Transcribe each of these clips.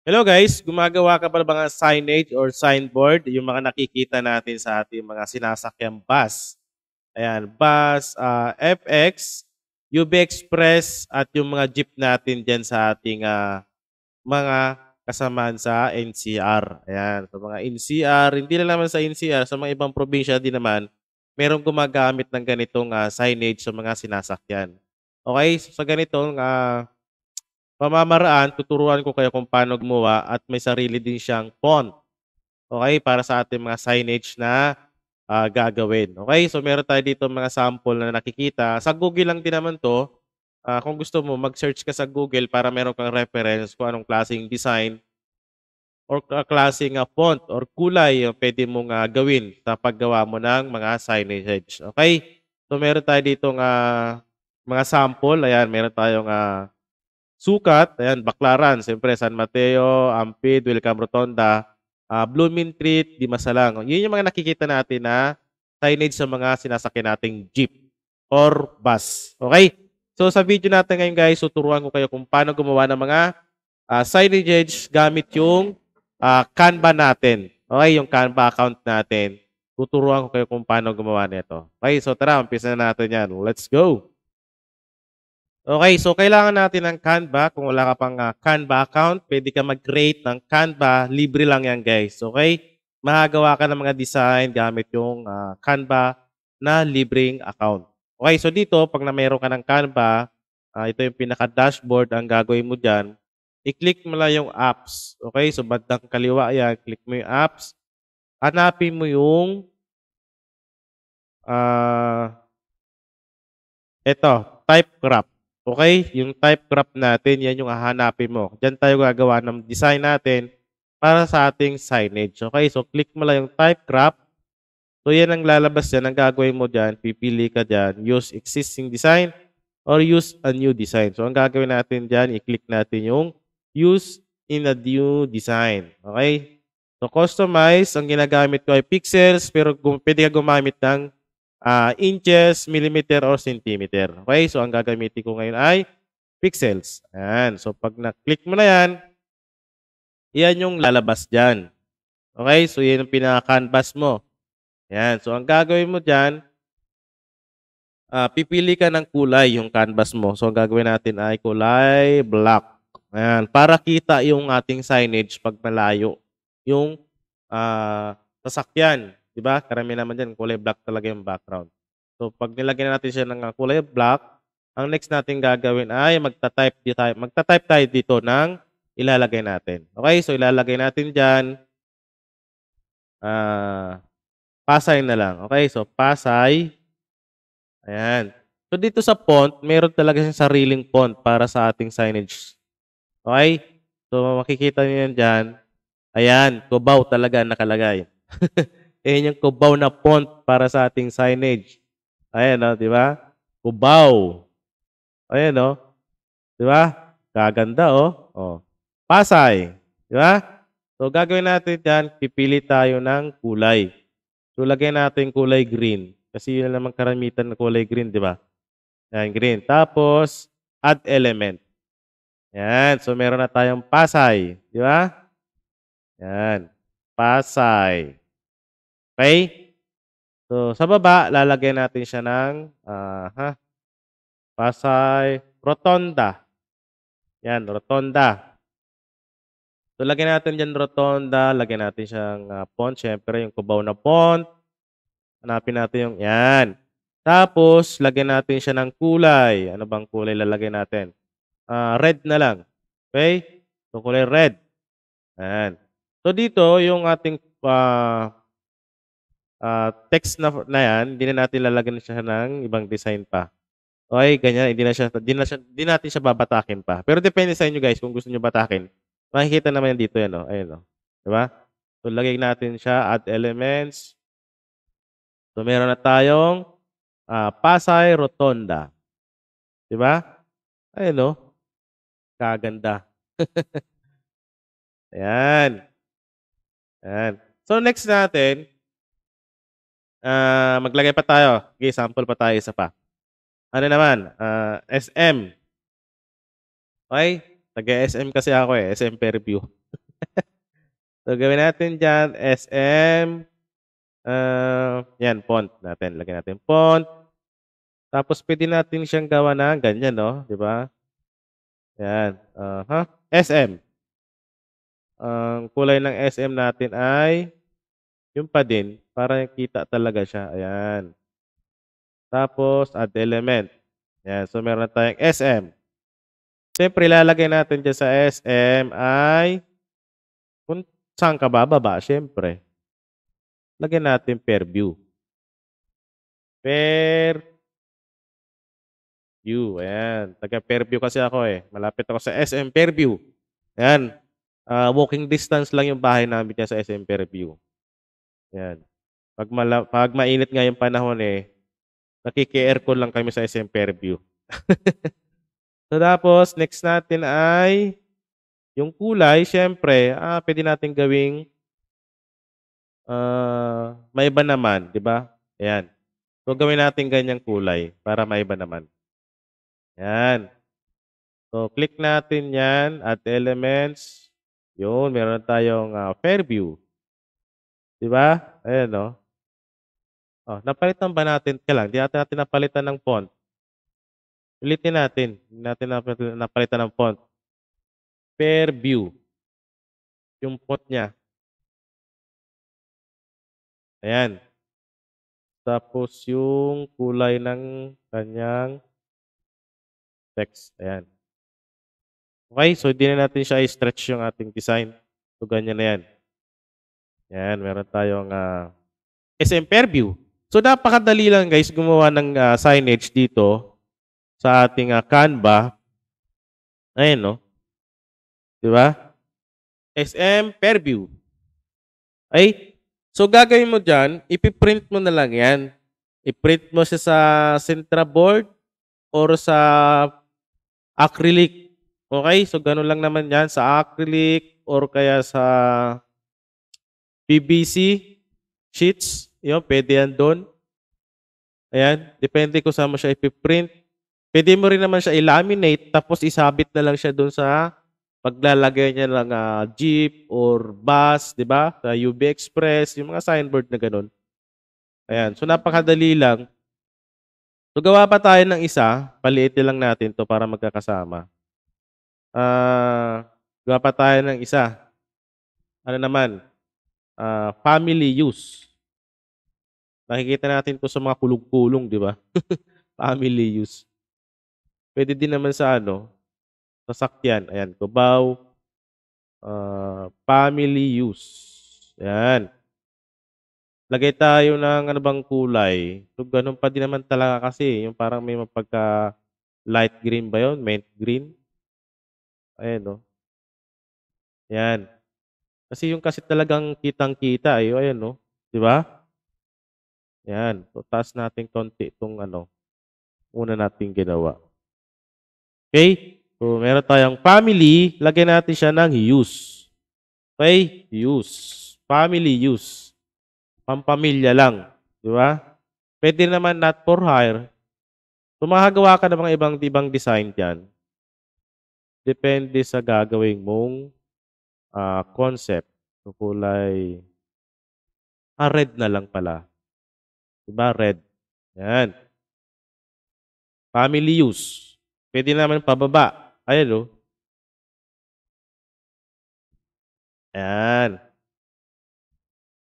Hello guys, gumagawa ka ba ng mga signage or signboard, yung mga nakikita natin sa ating mga sinasakyang bus? Ayan, bus, FX, UB Express at yung mga jeep natin diyan sa ating mga kasamaan sa NCR. Ayan, sa mga NCR, hindi lang naman sa NCR, sa mga ibang probinsya din naman, merong gumagamit ng ganitong signage sa mga sinasakyan. Okay, so sa ganitong pamamaraan, tuturuan ko kayo kung paano gumawa at may sarili din siyang font. Okay, para sa ating mga signage na gagawin. Okay, so meron tayo dito mga sample na nakikita. Sa Google lang din naman to. Kung gusto mo, mag-search ka sa Google para meron kang reference kung anong klaseng design or klaseng font or kulay yung pwede mong gawin sa paggawa mo ng mga signage. Okay, so meron tayo dito mga sample. Ayan, meron tayong sukat, ayan, Baclaran, siyempre San Mateo, Ampid, Welcome Rotonda, Bloomingtreet, Dimasalang. Yun yung mga nakikita natin na signage sa mga sinasakyan nating jeep or bus. Okay? So sa video natin ngayon guys, tuturuan ko kayo kung paano gumawa ng mga signage gamit yung Canva natin. Okay, yung Canva account natin. Tuturuan ko kayo kung paano gumawa nito. Okay, so tara, umpisa na natin yan. Let's go! Okay, so kailangan natin ng Canva. Kung wala ka pang Canva account, pwede ka mag-create ng Canva. Libre lang yan, guys. Okay? Makagawa ka ng mga design gamit yung Canva na libreng account. Okay, so dito, pag na meron ka ng Canva, ito yung pinaka-dashboard ang gagawin mo dyan. I-click mo lang yung apps. Okay, so bandang kaliwa yan. Click mo yung apps. Hanapin mo yung ito, type graph. Okay? Yung type graph natin, yan yung hahanapin mo. Diyan tayo gagawa ng design natin para sa ating signage. Okay? So, click mo lang yung type graph. So, yan ang lalabas dyan. Ang gagawin mo dyan, pipili ka dyan, use existing design or use a new design. So, ang gagawin natin dyan, i-click natin yung use in a new design. Okay? So, customize, ang ginagamit ko ay pixels, pero pwede ka gumamit ng inches, millimeter, or centimeter. Okay? So, ang gagamitin ko ngayon ay pixels. Ayan. So, pag na-click mo na yan, yan yung lalabas dyan. Okay? So, yan yung pinaka-canvas mo. Ayan. So, ang gagawin mo dyan, pipili ka ng kulay yung canvas mo. So, ang gagawin natin ay kulay black. Ayan. Para kita yung ating signage pag malayo yung sasakyan. Diba? Karami naman dyan, kulay black talaga yung background. So, pag nilagyan natin siya ng kulay black, ang next natin gagawin ay magta-type tayo dito ng ilalagay natin. Okay? So, ilalagay natin dyan, Pasay na lang. Okay? So, Pasay. Ayan. So, dito sa font, meron talaga siyang sariling font para sa ating signage. Okay? So, makikita niyo yan dyan. Ayan, Cubao talaga nakalagay. Ayan yung Cubao na font para sa ating signage. Ayan, no, di ba? Cubao. Ayan, no? Di ba? Kaganda, oh. Oh. Pasay. Di ba? So, gagawin natin dyan, pipili tayo ng kulay. So, lagyan natin kulay green. Kasi yun naman karamitan na kulay green, di ba? Ayan, green. Tapos, add element. Ayan. So, meron na tayong Pasay. Di ba? Ayan. Pasay. Okay? So, sa baba, lalagyan natin siya ng Pasay Rotonda. Yan, Rotonda. So, lagyan natin dyan Rotonda. Lagyan natin siyang font. Siyempre, yung Cubao na font. Hanapin natin yung, yan. Tapos, lagyan natin siya ng kulay. Ano bang kulay lalagay natin? Red na lang. Okay? So, kulay red. Yan. So, dito, yung ating text na yan, hindi na natin lalagyan siya ng ibang design pa. Okay, ganyan, hindi natin siya babatakin pa. Pero depende sa inyo guys kung gusto niyo batakin. Makikita naman yan dito yan, oh. Ayun, oh. 'Di ba? So lagay natin siya add elements. So meron na tayong Pasay Rotonda. 'Di ba? Ayun, oh. Kaganda. Ayan. Ayan. So next natin, maglagay pa tayo. Okay, sample pa tayo isa pa. Ano naman? SM. Okay? Taga-SM kasi ako eh. SM Fairview. So, gawin natin dyan, SM, yan, font natin. Lagyan natin font. Tapos, pwede natin siyang gawa ng ganyan, no? Di ba? Yan. SM. Ang kulay ng SM natin ay yung pa din, para kita talaga siya. Ayan. Tapos, add element. Ayan. So, meron na tayong SM. Siyempre, ilalagay natin dyan sa SM ay kung saan ka bababa, siyempre. Lagyan natin per view. Per view. Ayan. Taga per view kasi ako eh. Malapit ako sa SM per view. Ayan. Walking distance lang yung bahay namin dyan sa SM per view. Ayan. Pag mainit nga yung panahon eh, nakiki-aircon lang kami sa SM Fairview. So, tapos, next natin ay yung kulay, syempre, pwede natin gawing maiba naman, di ba? Ayan. So, gawin natin ganyang kulay para maiba naman. Ayan. So, click natin yan, add elements. Yun, meron tayong Fairview. Di ba? Ayan, no? Oh, napalitan ba natin? Kailan? Di natin napalitan ng font. Ulitin natin. Hindi natin napalitan ng font. Per view. Yung font niya. Ayan. Tapos yung kulay ng kanyang text. Ayan. Okay, so hindi na natin siya i-stretch yung ating design. So ganyan na yan. Ayan, meron tayong SM per view. So napakadali lang guys gumawa ng signage dito sa ating Canva. Ayan, no? Di ba? SM per view. Ay, so gagawin mo dyan, ipiprint mo na lang yan. I-print mo siya sa Centra board or sa acrylic. Okay? So ganun lang naman yan sa acrylic or kaya sa PVC sheets. Yun, pwede yan doon. Ayan, depende kung saan mo siya ipiprint. Pwede mo rin naman siya i-laminate tapos isabit na lang siya doon sa paglalagay niya ng jeep or bus, di ba? Sa UB Express, yung mga signboard na ganun. Ayan, so napakadali lang. So gawa pa tayo ng isa, paliitin lang natin to para magkakasama. Gawa pa tayo ng isa. Ano naman? Family use. Nakikita natin to sa mga kulong-kulong, di ba? Family use. Pwede din naman sa sasakyan. Ayan, Cubao. Family use. Ayan. Lagay tayo ng ano bang kulay. So, ganun pa din naman talaga kasi. Yung parang may mapagka light green ba yun? Mint green. Ayan, no? Ayan. Kasi yung kasi talagang kitang-kita. Ayan, no? Di ba? Ayan. So, taas natin konti itong una nating ginawa. Okay? So, meron tayong family. Lagyan natin siya ng use. Okay? Use. Family use. Pampamilya lang. Di ba? Pwede naman not for hire. So, makagawa ka ng mga ibang design dyan. Depende sa gagawin mong concept. So, kulay red na lang pala. Diba? Red. Yan. Family use. Pwede naman pababa. Ayan, oh. Ayan.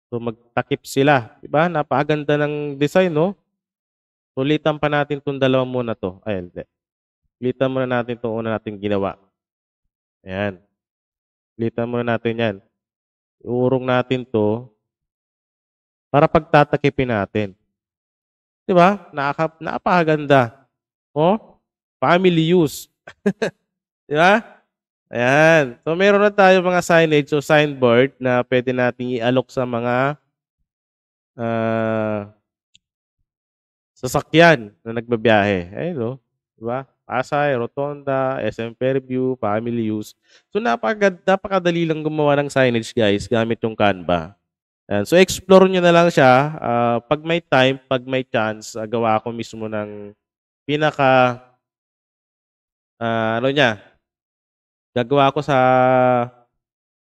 So, magtakip sila. Diba? Napakaganda ng design, no? Ulitan pa natin itong dalawang muna to. Ayan, hindi. Ulitan muna natin itong una natin ginawa. Ayan. Ulitan muna natin yan. Iurong natin to para pagtatakipin natin. Diba? Napakaganda. Oh, family use. Diba? Ayan. So, meron na tayo mga signage o signboard na pwede nating i-alok sa mga sasakyan na nagbabiyahe. Ayun, no? Diba? Pasay, Rotonda, SM Fairview, family use. So, napakadali lang gumawa ng signage, guys, gamit yung Canva. Ayan. So, explore nyo na lang siya. Pag may time, pag may chance, gawa ako mismo ng pinaka, gagawa ko sa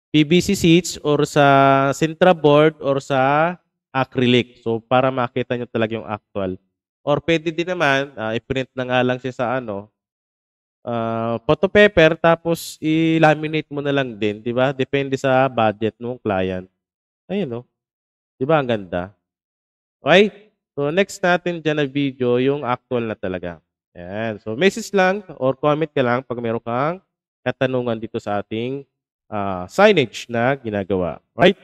PVC sheets or sa Sintra board or sa acrylic. So, para makita nyo talaga yung actual. Or pwede din naman, i-print na nga lang siya sa ano, photo paper tapos i-laminate mo na lang din, 'di ba? Depende sa budget nung client. Ayun, oh, 'di ba ang ganda? Okey? So, next natin diyan na video yung actual na talaga. Ayan. So, message lang or comment ka lang 'pag meron kang katanungan dito sa ating, signage na ginagawa. Right?